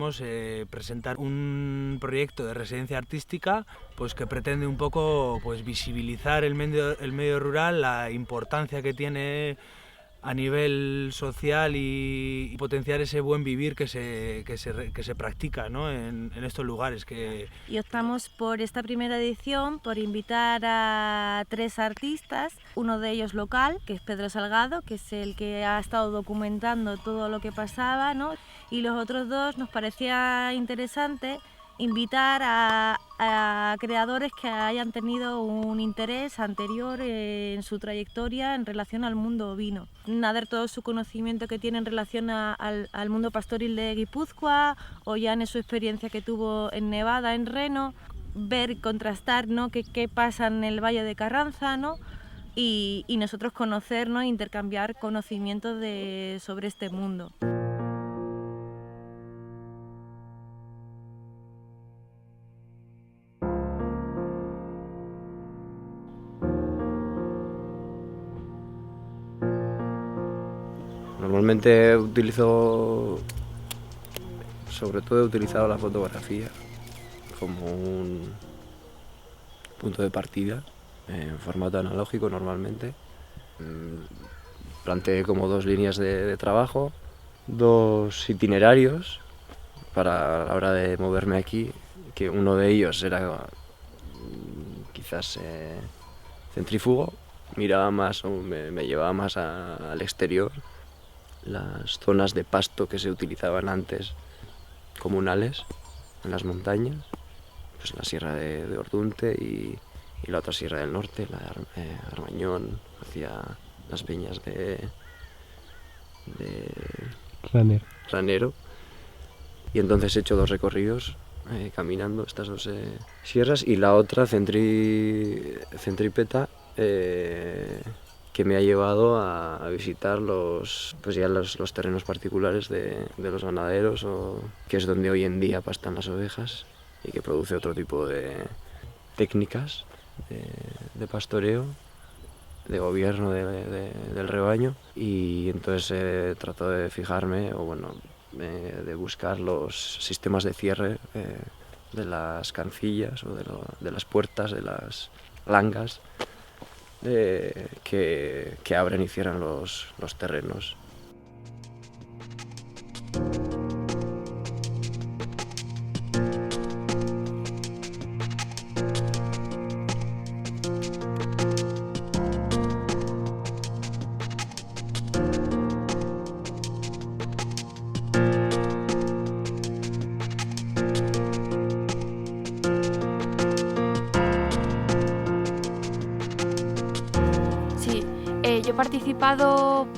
queremos presentar un proyecto de residencia artística pues que pretende un poco pues visibilizar el medio rural, la importancia que tiene a nivel social y potenciar ese buen vivir que se practica, ¿no? en estos lugares. Y optamos por esta primera edición por invitar a 3 artistas, uno de ellos local, que es Pedro Salgado, que es el que ha estado documentando todo lo que pasaba, ¿no? Y los otros 2 nos parecía interesante invitar a creadores que hayan tenido un interés anterior en su trayectoria en relación al mundo ovino. A ver todo su conocimiento que tiene en relación al mundo pastoril de Guipúzcoa, o ya en su experiencia que tuvo en Nevada, en Reno, ver y contrastar, ¿no? qué pasa en el Valle de Carranza, ¿no? y nosotros conocer, ¿no? Intercambiar conocimientos sobre este mundo. Normalmente sobre todo he utilizado la fotografía como un punto de partida en formato analógico normalmente. Planteé como 2 líneas de trabajo, 2 itinerarios para la hora de moverme aquí, que uno de ellos era quizás centrífugo, miraba más o me llevaba más al exterior, las zonas de pasto que se utilizaban antes comunales en las montañas, pues la sierra de Ordunte y la otra sierra del norte, la de Armañón, hacia las peñas de Ranero. Y entonces he hecho 2 recorridos caminando estas 2 sierras, y la otra centrípeta que me ha llevado a visitar los terrenos particulares de los ganaderos, que es donde hoy en día pastan las ovejas y que produce otro tipo de técnicas de pastoreo, de gobierno del rebaño. Y entonces he tratado de fijarme, de buscar los sistemas de cierre de las cancillas o de las puertas, de las langas que abren y cierran los terrenos. Yo he participado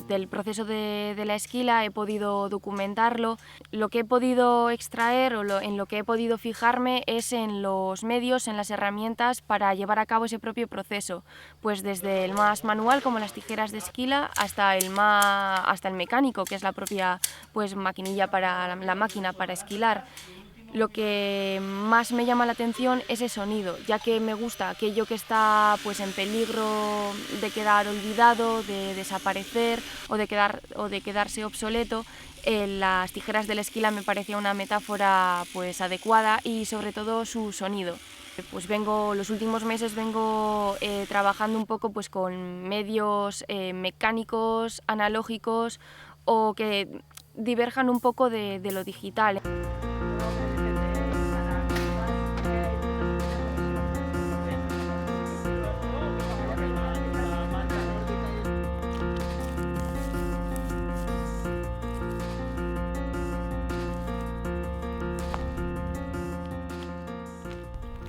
del proceso de la esquila, he podido documentarlo. Lo que he podido extraer en lo que he podido fijarme es en los medios, en las herramientas para llevar a cabo ese propio proceso, pues desde el más manual, como las tijeras de esquila, hasta el mecánico, que es la propia maquinilla para la máquina para esquilar. Lo que más me llama la atención es el sonido, ya que me gusta aquello que está en peligro de quedar olvidado, de desaparecer o de quedarse obsoleto. Las tijeras de la esquila me parecía una metáfora adecuada, y sobre todo su sonido. Los últimos meses vengo trabajando un poco con medios mecánicos, analógicos, o que diverjan un poco de lo digital.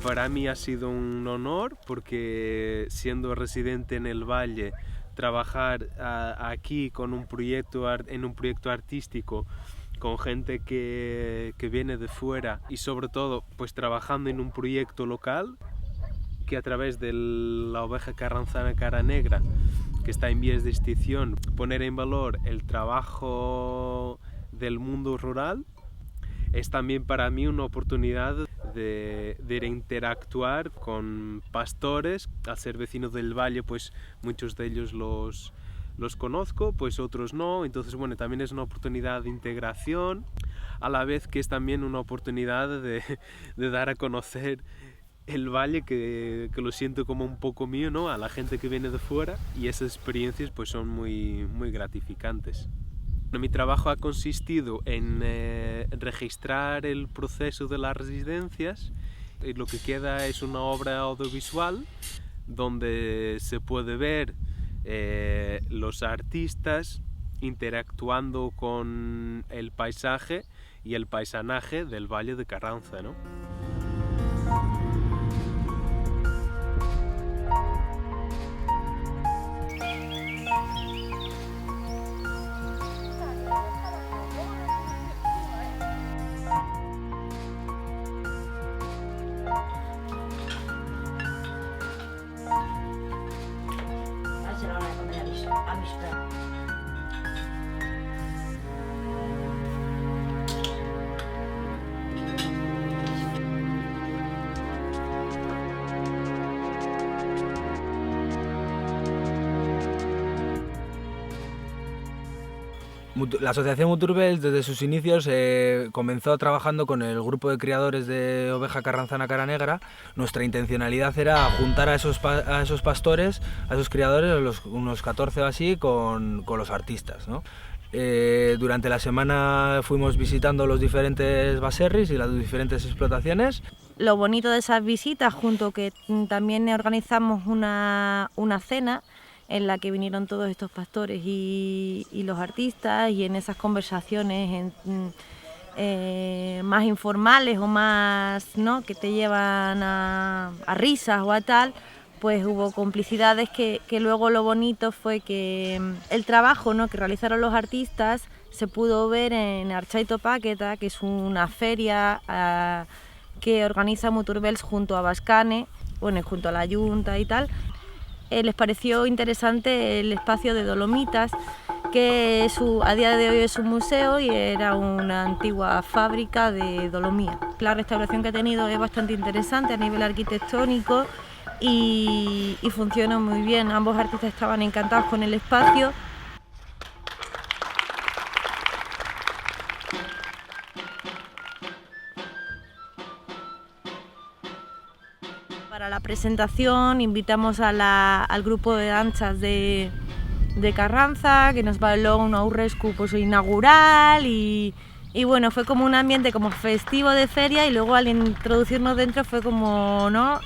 Para mí ha sido un honor, porque siendo residente en el Valle, trabajar aquí en un proyecto artístico con gente que viene de fuera, y sobre todo trabajando en un proyecto local que a través de la oveja carranzana cara negra, que está en vías de extinción, poner en valor el trabajo del mundo rural, es también para mí una oportunidad de interactuar con pastores. Al ser vecino del Valle, muchos de ellos los conozco, otros no. Entonces también es una oportunidad de integración. a la vez que es también una oportunidad de dar a conocer el valle, que lo siento como un poco mío, ¿no?, a la gente que viene de fuera, y esas experiencias pues son muy gratificantes. Mi trabajo ha consistido en registrar el proceso de las residencias, y lo que queda es una obra audiovisual donde se puede ver los artistas interactuando con el paisaje y el paisanaje del Valle de Carranza, ¿no? La asociación Muturbels desde sus inicios comenzó trabajando con el grupo de criadores de oveja carranzana cara negra. Nuestra intencionalidad era juntar a esos pastores, a esos criadores, unos 14 o así, con los artistas, ¿no? Durante la semana fuimos visitando los diferentes baserris y las diferentes explotaciones. Lo bonito de esas visitas, junto que también organizamos una cena en la que vinieron todos estos pastores y los artistas, y en esas conversaciones más informales o más, ¿no?, que te llevan a risas o a tal, pues hubo complicidades que luego lo bonito fue que el trabajo, ¿no?, que realizaron los artistas se pudo ver en Archaito Paqueta, que es una feria que organiza Muturbels junto a Bascane, bueno, junto a la Junta y tal. Les pareció interesante el espacio de Dolomitas, que a día de hoy es un museo y era una antigua fábrica de dolomía. La restauración que ha tenido es bastante interesante a nivel arquitectónico y funciona muy bien. Ambos artistas estaban encantados con el espacio. Para la presentación invitamos al grupo de danzas de Carranza, que nos bailó un aurrescu pues inaugural, y bueno, fue como un ambiente como festivo de feria, y luego al introducirnos dentro fue como, ¿no?,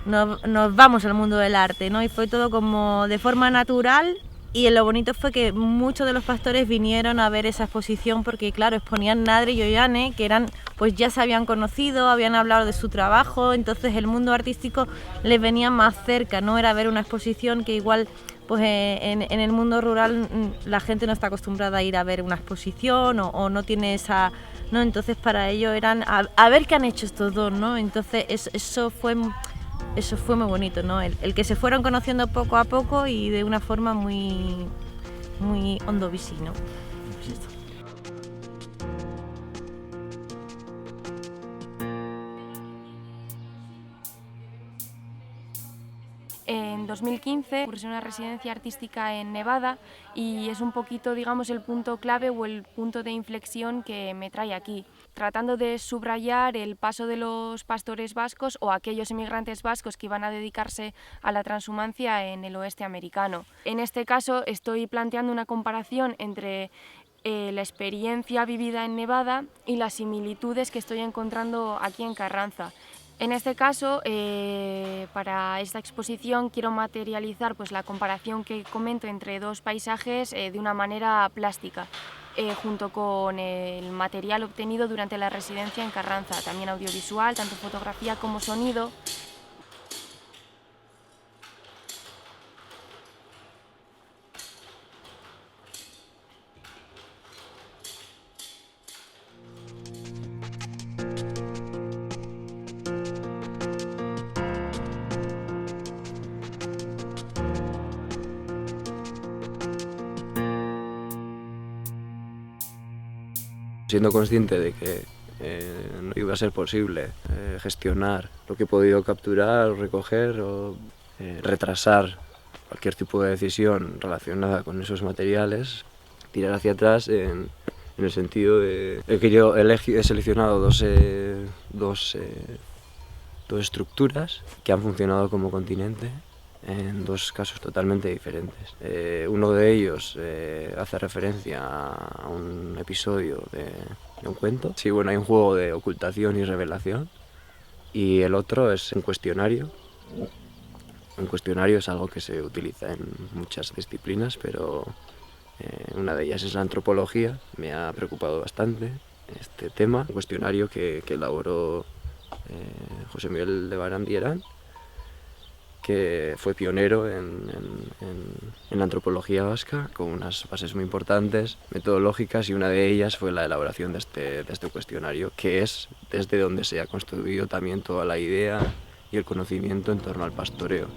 nos vamos al mundo del arte, ¿no?, y fue todo como de forma natural. Y lo bonito fue que muchos de los pastores vinieron a ver esa exposición porque, claro, exponían Nadre y Ollane, que pues ya se habían conocido, habían hablado de su trabajo, entonces el mundo artístico les venía más cerca, no era ver una exposición que igual pues en el mundo rural la gente no está acostumbrada a ir a ver una exposición o no tiene esa, ¿no? Entonces para ellos eran a ver qué han hecho estos dos, ¿no? Entonces eso fue muy bonito, ¿no? El que se fueron conociendo poco a poco y de una forma muy ondovisi, ¿no? En 2015 cursé una residencia artística en Nevada y es un poquito, digamos, el punto clave o el punto de inflexión que me trae aquí, tratando de subrayar el paso de los pastores vascos o aquellos emigrantes vascos que iban a dedicarse a la transhumancia en el oeste americano. En este caso estoy planteando una comparación entre la experiencia vivida en Nevada y las similitudes que estoy encontrando aquí en Carranza. En este caso, para esta exposición quiero materializar pues, la comparación que comento entre dos paisajes de una manera plástica, junto con el material obtenido durante la residencia en Carranza, también audiovisual, tanto fotografía como sonido. Siendo consciente de que no iba a ser posible gestionar lo que he podido capturar, o recoger o retrasar cualquier tipo de decisión relacionada con esos materiales, tirar hacia atrás en en el sentido de he seleccionado dos estructuras que han funcionado como continente en dos casos totalmente diferentes. Uno de ellos hace referencia a un episodio de un cuento. Sí, bueno, hay un juego de ocultación y revelación. Y el otro es un cuestionario. Un cuestionario es algo que se utiliza en muchas disciplinas, pero una de ellas es la antropología. Me ha preocupado bastante este tema. Un cuestionario que elaboró José Miguel de Barandierán, que fue pionero en la antropología vasca, con unas bases muy importantes, metodológicas, y una de ellas fue la elaboración de este cuestionario, que es desde donde se ha construido también toda la idea y el conocimiento en torno al pastoreo.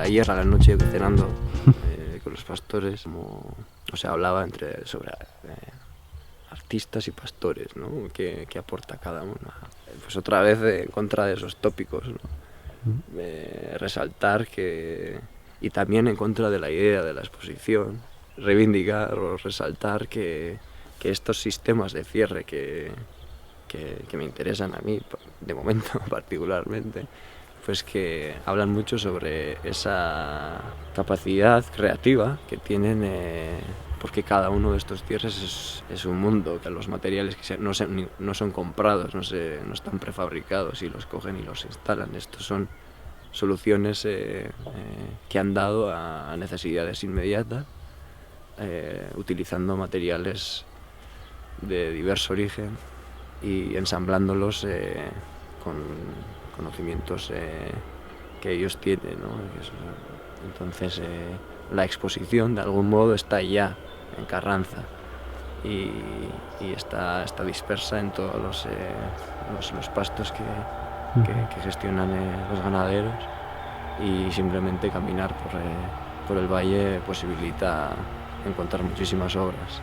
Ayer a la noche cenando con los pastores, hablaba sobre artistas y pastores, ¿no? ¿Qué aporta cada uno? Pues otra vez en contra de esos tópicos, ¿no? Resaltar y también en contra de la idea de la exposición, reivindicar o resaltar que estos sistemas de cierre que me interesan a mí, de momento particularmente, pues que hablan mucho sobre esa capacidad creativa que tienen, porque cada uno de estos cierres es un mundo, que los materiales no son comprados, no están prefabricados y los cogen y los instalan. Estos son soluciones que han dado a necesidades inmediatas, utilizando materiales de diverso origen y ensamblándolos con conocimientos que ellos tienen, ¿no? Entonces la exposición de algún modo está ya en Carranza y está dispersa en todos los pastos que gestionan los ganaderos, y simplemente caminar por el valle posibilita encontrar muchísimas obras.